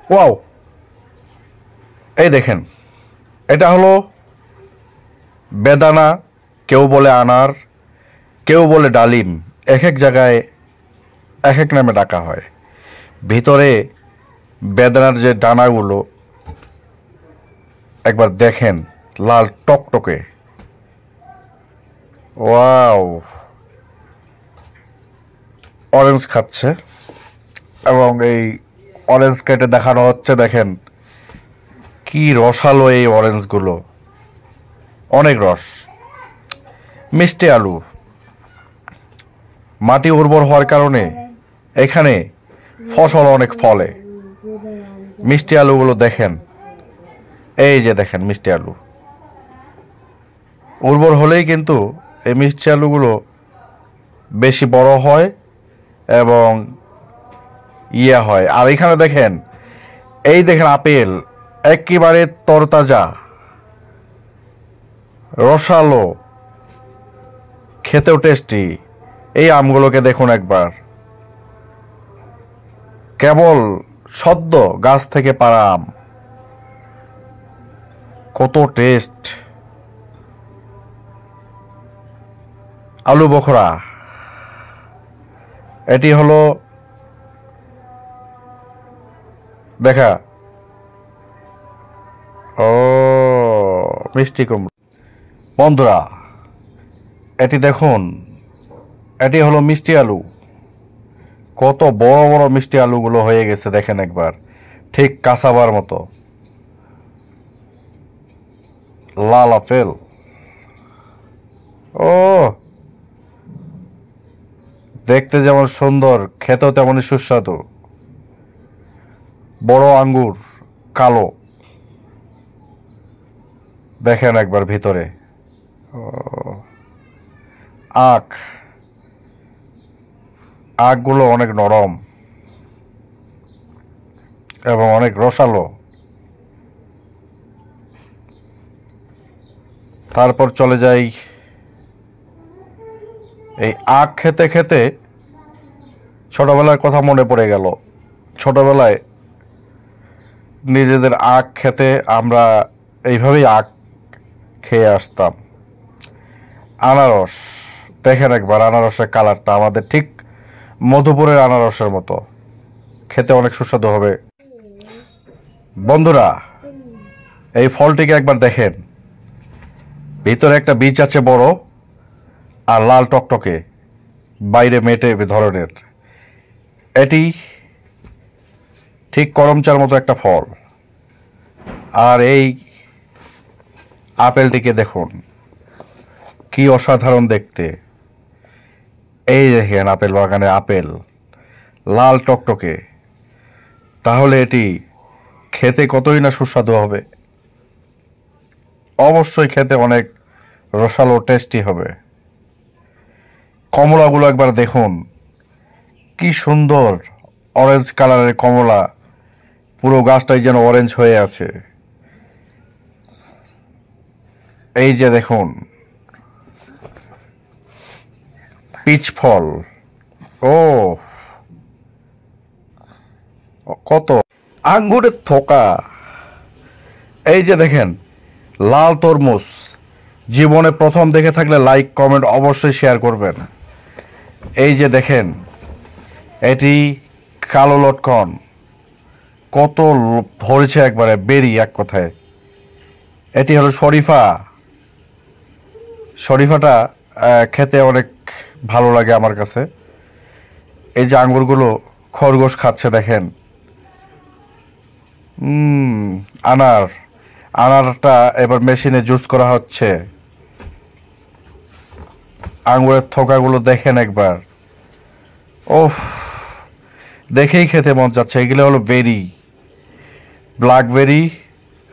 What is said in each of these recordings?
Wow, এই দেখেন, এটা হলো বেদানা, কেউ বলে আনার, কেউ বলে ডালিম, এক এক জায়গায় এক এক নামে ডাকা হয়। ভিতরে বেদানার যে ডানাগুলো একবার দেখেন, লাল টকটকে। ওয়াও, অরেঞ্জ খাচ্ছে এবং এই অরেঞ্জ কেটে দেখানো হচ্ছে। দেখেন কি রসালো এই অরেঞ্জগুলো, অনেক রস। মিষ্টি আলু, মাটি উর্বর হওয়ার কারণে এখানে ফসল অনেক ফলে। মিষ্টি আলুগুলো দেখেন, এই যে দেখেন মিষ্টি আলু উর্বর হলেই কিন্তু এই মিষ্টি আলুগুলো বেশি বড় হয় এবং হয়। আর এখানে দেখেন, এই দেখেন আপেল, একেবারে তরতাজা, রসালো, খেতেও টেস্টি। এই আমগুলোকে দেখুন একবার, কেবল সদ্য গাছ থেকে পাড়া আম, কত টেস্ট। আলু বখরা, এটি হলো দেখা, ও মিষ্টি কুমড়ো। বন্ধুরা, এটি দেখুন, এটি হলো মিষ্টি আলু। কত বড় বড় মিষ্টি আলুগুলো হয়ে গেছে দেখেন একবার, ঠিক কাঁচাবার মতো। লাল আপেল, ও দেখতে যেমন সুন্দর, খেতেও তেমনই সুস্বাদু। বড় আঙ্গুর, কালো, দেখেন একবার ভিতরে। আখ, আখগুলো অনেক নরম এবং অনেক রসালো। তারপর চলে যাই, এই আখ খেতে খেতে ছোটবেলার কথা মনে পড়ে গেল। ছোটবেলায় নিজেদের আখ খেতে আমরা এইভাবেই আখ খেয়ে আসতাম। আনারস, দেখেন একবার আনারসের কালারটা আমাদের ঠিক মধুপুরের আনারসের মতো, খেতে অনেক সুস্বাদু হবে। বন্ধুরা, এই ফলটিকে একবার দেখেন, ভিতরে একটা বীজ আছে বড় আর লাল টকটকে, বাইরে মেটে ধরনের। এটি ঠিক করমচার মতো একটা ফল। আর এই আপেলটিকে দেখুন, কি অসাধারণ দেখতে। এই দেখেন আপেল বাগানে আপেল, লাল টকটকে। তাহলে এটি খেতে কতই না সুস্বাদু হবে। অবশ্যই খেতে অনেক রসালো, টেস্টি হবে। কমলাগুলো একবার দেখুন, কি সুন্দর অরেঞ্জ কালারের কমলা, পুরো গাছটাই যেন অরেঞ্জ হয়ে আছে। এই যে দেখুন পিচ ফল, ও কত আঙ্গুরের থোকা। এই যে দেখেন লাল তরমুজ, জীবনে প্রথম দেখে থাকলে লাইক কমেন্ট অবশ্যই শেয়ার করবেন। এই যে দেখেন, এটি কালো লটকন, কত ধরেছে একবারে বেরি, এক কথায়। এটি হলো শরীফা। শরীফাটা খেতে অনেক ভালো লাগে আমার কাছে। এই যে আঙ্গুরগুলো খরগোশ খাচ্ছে দেখেন। আনার, আনারটা এবার মেশিনে জুস করা হচ্ছে। আঙ্গুরের থোকাগুলো দেখেন একবার, ওফ, দেখেই খেতে মন যাচ্ছে। এগুলো হলো বেরি, ব্ল্যাকবেরি,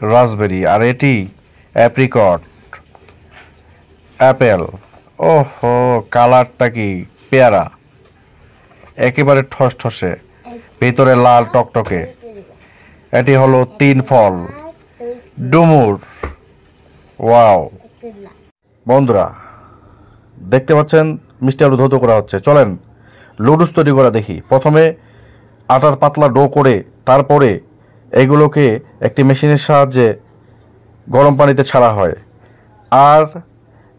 রাসবেরি, আর এটি অ্যাপ্রিকট, অ্যাপেল। ওহো, কালারটা কি পেয়ারা, একেবারে ঠসঠসে, ভিতরে লাল টকটকে। এটি হলো 3 ফল, ডুমুর। ওয়াও বন্ধুরা, দেখতে পাচ্ছেন মিষ্টি আলু ধৌত করা হচ্ছে। চলেন লুডুস তৈরি করা দেখি। প্রথমে আটার পাতলা ডো করে তারপরে এগুলোকে একটি মেশিনের সাহায্যে গরম পানিতে ছাড়া হয়। আর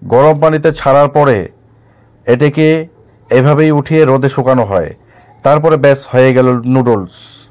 গরম পানিতে ছাড়ার পরে এটাকে এভাবেই উঠিয়ে রোদে শুকানো হয়। তারপরে ব্যাস হয়ে গেল নুডলস।